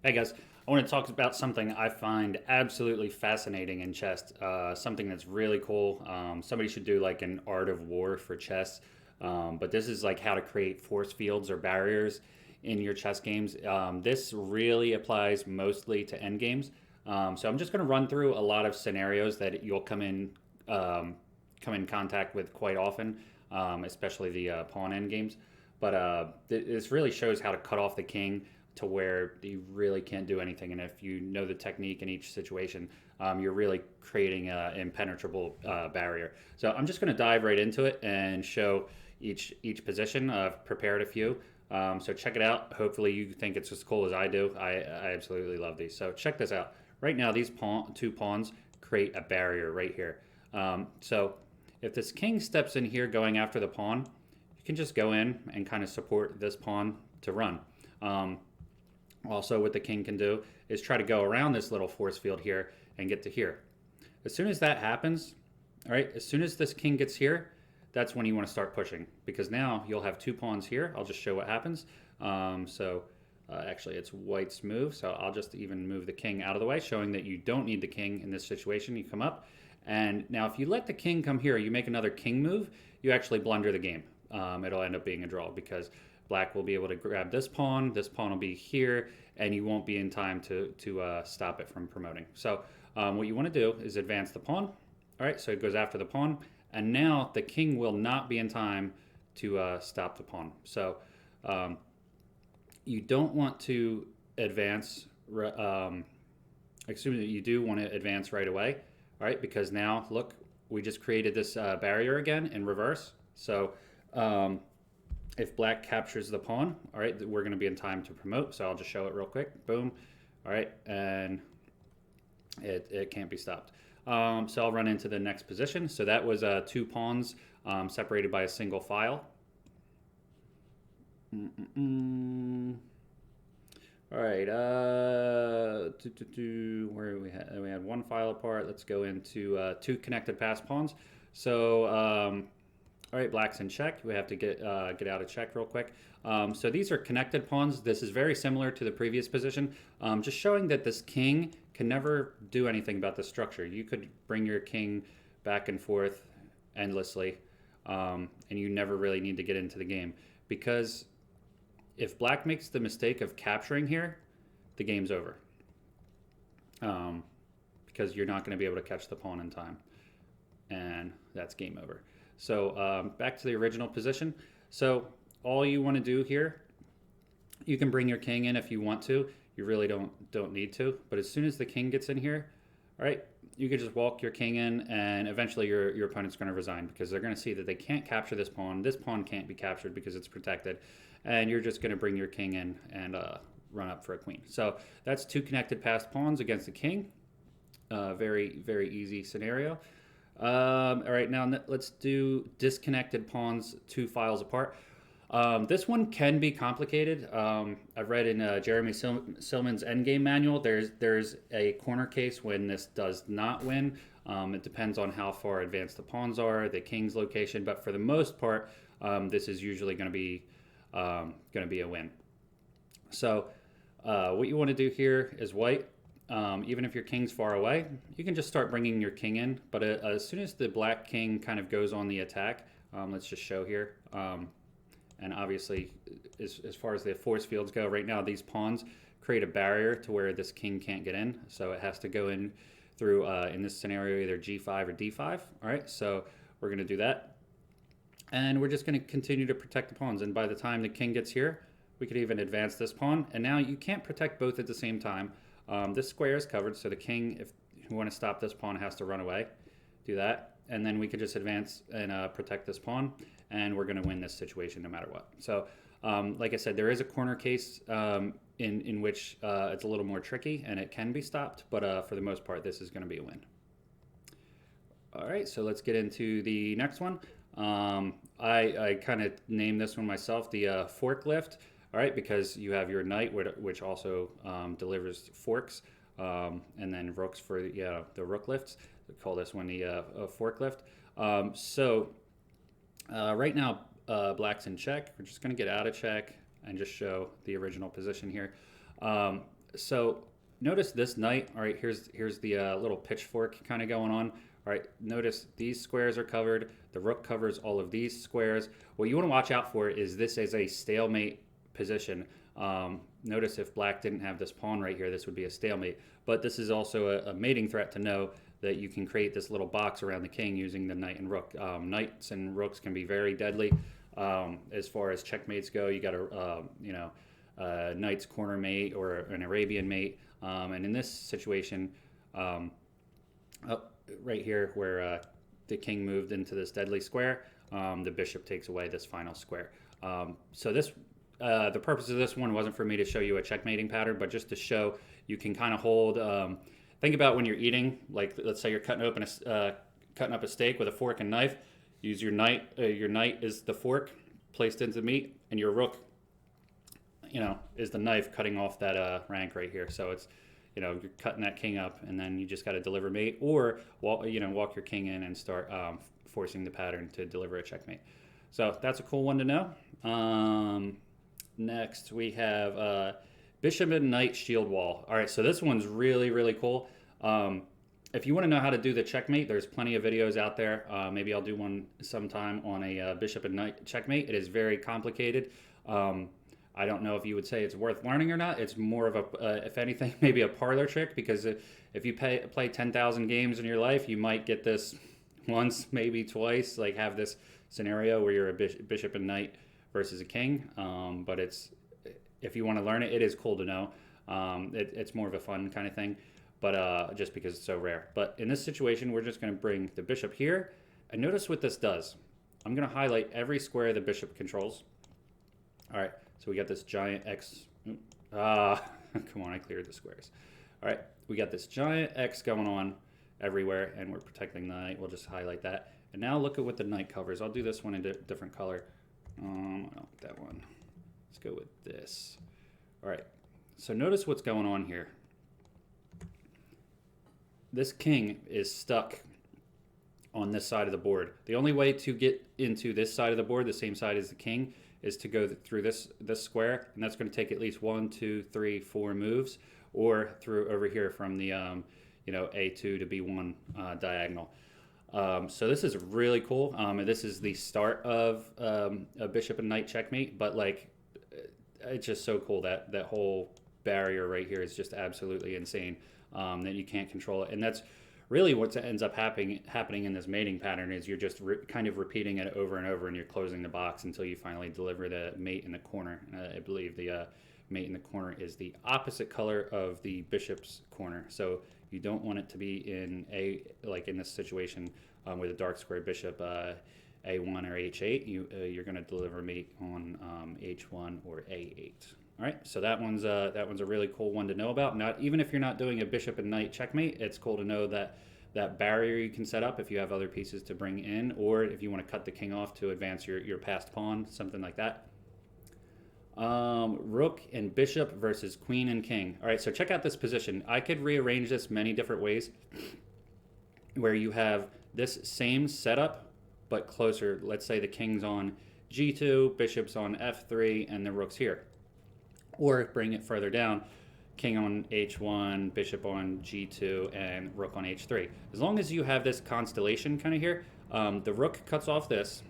Hey guys, I want to talk about something I find absolutely fascinating in chess. Something that's really cool. Somebody should do like an art of war for chess. But this is like how to create force fields or barriers in your chess games. This really applies mostly to end games. So I'm just going to run through a lot of scenarios that you'll um, come in contact with quite often, especially the pawn end games. But this really shows how to cut off the king to where you really can't do anything. And if you know the technique in each situation, you're really creating an impenetrable barrier. So I'm just going to dive right into it and show each position. I've prepared a few. So check it out. Hopefully you think it's as cool as I do. I absolutely love these. So check this out. Right now, these two pawns create a barrier right here. So if this king steps in here going after the pawn, you can just go in and kind of support this pawn to run. Um, Also, what the king can do is try to go around this little force field here and get to here. As soon as that happens, all right, as soon as this king gets here, that's when you want to start pushing because now you'll have two pawns here. I'll just show what happens. Actually, it's white's move, so I'll just even move the king out of the way, showing that you don't need the king in this situation. You come up, and now if you let the king come here, you make another king move, you actually blunder the game. It'll end up being a draw because black will be able to grab this pawn will be here, and you won't be in time to stop it from promoting. So what you want to do is advance the pawn. All right, so it goes after the pawn, and now the king will not be in time to stop the pawn. So um, you don't want to advance. Excuse me, you do want to advance right away. All right, because now look, we just created this barrier again in reverse. So um, if black captures the pawn, all right, we're going to be in time to promote. So I'll just show it real quick. Boom. All right, and it can't be stopped. So I'll run into the next position. So that was two pawns separated by a single file. All right, where we had one file apart. Let's go into two connected pass pawns. So all right, black's in check. We have to get out of check real quick. So these are connected pawns. This is very similar to the previous position, just showing that this king can never do anything about the structure. You could bring your king back and forth endlessly, and you never really need to get into the game because if black makes the mistake of capturing here, the game's over because you're not going to be able to catch the pawn in time, and that's game over. So back to the original position. So all you want to do here, you can bring your king in if you want to. You really don't need to. But as soon as the king gets in here, all right, you can just walk your king in, and eventually your opponent's going to resign because they're going to see that they can't capture this pawn. This pawn can't be captured because it's protected, and you're just going to bring your king in and run up for a queen. So that's two connected passed pawns against the king. Very easy scenario. All right, now let's do disconnected pawns two files apart. This one can be complicated. I've read in Jeremy Silman's Endgame manual, there's a corner case when this does not win. It depends on how far advanced the pawns are, the king's location, but for the most part, this is usually going to be a win. So what you want to do here is white. Even if your king's far away, you can just start bringing your king in. But as soon as the black king kind of goes on the attack, let's just show here. And obviously, as far as the force fields go, right now these pawns create a barrier to where this king can't get in. So it has to go in through, in this scenario, either g5 or d5. All right, so we're going to do that. And we're just going to continue to protect the pawns. And by the time the king gets here, we could even advance this pawn. And now you can't protect both at the same time. This square is covered, so the king, if you want to stop this pawn, has to run away. Do that, and then we could just advance and protect this pawn, and we're going to win this situation no matter what. So, like I said, there is a corner case in which it's a little more tricky, and it can be stopped, but for the most part, this is going to be a win. All right, so let's get into the next one. I kind of named this one myself the forklift. All right, because you have your knight, which also delivers forks, and then rooks for the rook lifts. We call this one the forklift. Right now, black's in check. We're just going to get out of check and just show the original position here. So notice this knight. All right, here's the little pitchfork kind of going on. All right, notice these squares are covered. The rook covers all of these squares. What you want to watch out for is this is a stalemate position. Notice if black didn't have this pawn right here, this would be a stalemate. But this is also a mating threat to know that you can create this little box around the king using the knight and rook. Knights and rooks can be very deadly. As far as checkmates go, you got a knight's corner mate or an Arabian mate. And in this situation, right here where the king moved into this deadly square, the bishop takes away this final square. So this, the purpose of this one wasn't for me to show you a checkmating pattern, but just to show you can kind of hold. Think about when you're eating, like let's say you're cutting up a steak with a fork and knife. Use your knight. Your knight is the fork placed into the meat, and your rook, is the knife cutting off that rank right here. So it's, you're cutting that king up, and then you just got to deliver mate, or walk your king in and start forcing the pattern to deliver a checkmate. So that's a cool one to know. Next we have bishop and knight shield wall. All right, so this one's really, really cool. If you want to know how to do the checkmate, there's plenty of videos out there. Maybe I'll do one sometime on a bishop and knight checkmate. It is very complicated. I don't know if you would say it's worth learning or not. It's more of a, if anything, maybe a parlor trick, because if you play 10,000 games in your life, you might get this once, maybe twice, like have this scenario where you're a bishop and knight versus a king. But if you want to learn it, it is cool to know. It's more of a fun kind of thing, but just because it's so rare. But in this situation, we're just going to bring the bishop here. And notice what this does. I'm going to highlight every square the bishop controls. All right, so we got this giant X. Come on, I cleared the squares. All right, we got this giant X going on everywhere, and we're protecting the knight. We'll just highlight that. And now look at what the knight covers. I'll do this one in a different color. I don't like that one. Let's go with this. All right, so notice what's going on here. This king is stuck on this side of the board. The only way to get into this side of the board, the same side as the king, is to go through this square, and that's going to take at least 1, 2, 3, 4 moves, or through over here from the A2 to B1 diagonal. So this is really cool. And this is the start of a bishop and knight checkmate, but like it's just so cool that that whole barrier right here is just absolutely insane, that you can't control it. And that's really what ends up happening in this mating pattern is you're just kind of repeating it over and over, and you're closing the box until you finally deliver the mate in the corner. I believe the mate in the corner is the opposite color of the bishop's corner, so you don't want it to be in in this situation with a dark square bishop A1 or H8. You're going to deliver mate on H1 or A8. All right, so that one's a really cool one to know about. Not even if you're not doing a bishop and knight checkmate, it's cool to know that barrier you can set up if you have other pieces to bring in, or if you want to cut the king off to advance your passed pawn, something like that. Rook and bishop versus queen and king. All right, so check out this position. I could rearrange this many different ways, where you have this same setup but closer. Let's say the king's on G2, bishop's on F3, and the rook's here. Or bring it further down, king on H1, bishop on G2, and rook on H3. As long as you have this constellation kind of here, the rook cuts off this,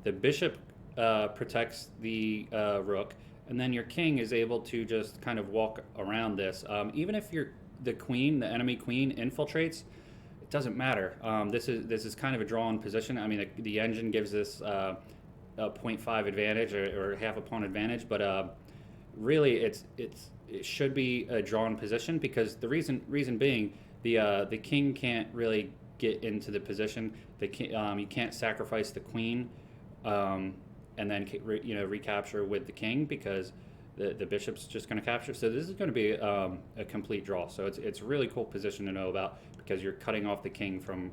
the bishop protects the rook, and then your king is able to just kind of walk around this. Even if the enemy queen infiltrates, it doesn't matter. This is kind of a drawn position. I mean, the engine gives this a 0.5 advantage or half a pawn advantage, but really it should be a drawn position, because the reason being the king can't really get into the position. You can't sacrifice the queen and then recapture with the king, because the bishop's just going to capture. So this is going to be a complete draw. So it's a really cool position to know about, because you're cutting off the king from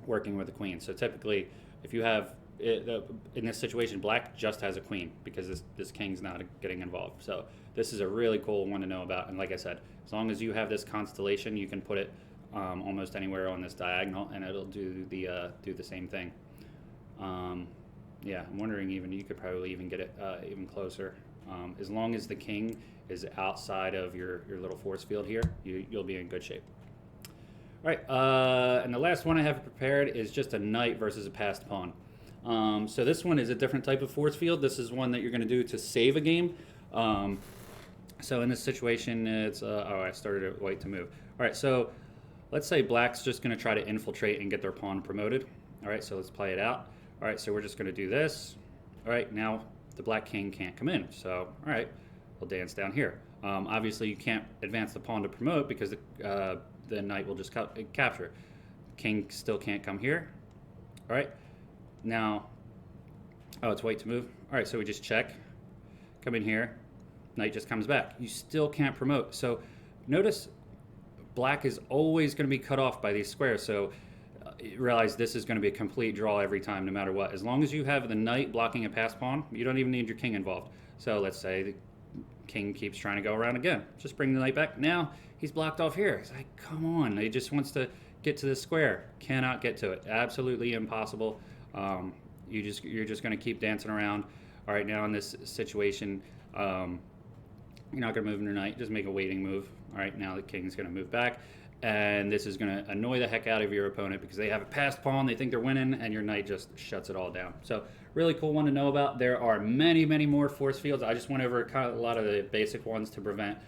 working with the queen. So typically, if you have in this situation, black just has a queen, because this king's not getting involved. So this is a really cool one to know about. And like I said, as long as you have this constellation, you can put it almost anywhere on this diagonal, and it'll do the same thing. Yeah, I'm wondering, even you could probably even get it even closer. As long as the king is outside of your little force field here, you'll be in good shape. All right, and the last one I have prepared is just a knight versus a passed pawn. So this one is a different type of force field. This is one that you're going to do to save a game. So in this situation, it's, oh, I started at white to move. All right, so let's say black's just going to try to infiltrate and get their pawn promoted. All right, so let's play it out. All right, so we're just going to do this. All right, now the black king can't come in. So, all right, we'll dance down here. Obviously, you can't advance the pawn to promote because the knight will just capture. King still can't come here. All right, now, oh, it's white to move. All right, so we just check, come in here, knight just comes back. You still can't promote. So notice black is always going to be cut off by these squares. So realize this is going to be a complete draw every time, no matter what. As long as you have the knight blocking a passed pawn, you don't even need your king involved. So let's say the king keeps trying to go around again. Just bring the knight back. Now he's blocked off here. He's like, come on. He just wants to get to this square. Cannot get to it. Absolutely impossible. You're just going to keep dancing around. All right, now in this situation, you're not going to move your knight. Just make a waiting move. All right, now the king's going to move back. And this is going to annoy the heck out of your opponent because they have a passed pawn, they think they're winning, and your knight just shuts it all down. So really cool one to know about. There are many, many more force fields. I just went over kind of a lot of the basic ones to prevent,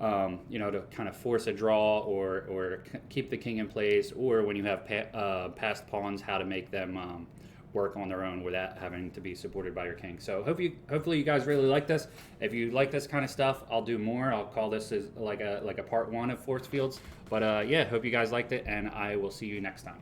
to kind of force a draw or keep the king in place, or when you have passed pawns, how to make them work on their own without having to be supported by your king. So hopefully you guys really like this. If you like this kind of stuff, I'll do more. I'll call this as like a part 1 of force fields. But yeah, hope you guys liked it, and I will see you next time.